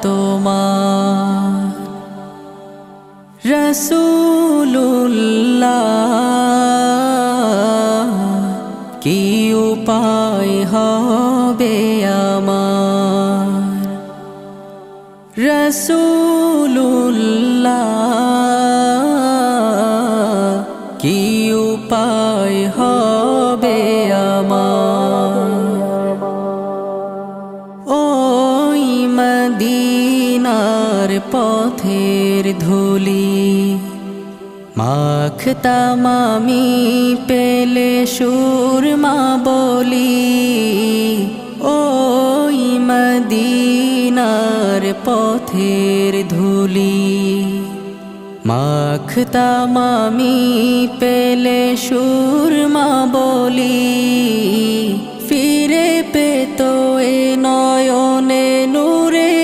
তোমার রাসূলুল্লাহ কি উপায় হবে আমার রাসূলুল্লাহ কি উপায় হবে আমার ওই মদিনার পথের ধুলি মাখতাম আমি পেলে সুরমা বলি ওই মদিনার পথের ধুলি মাখতাম আমি পেলে সুরমা বলি ফিরে পেত এ নয়নে নূরে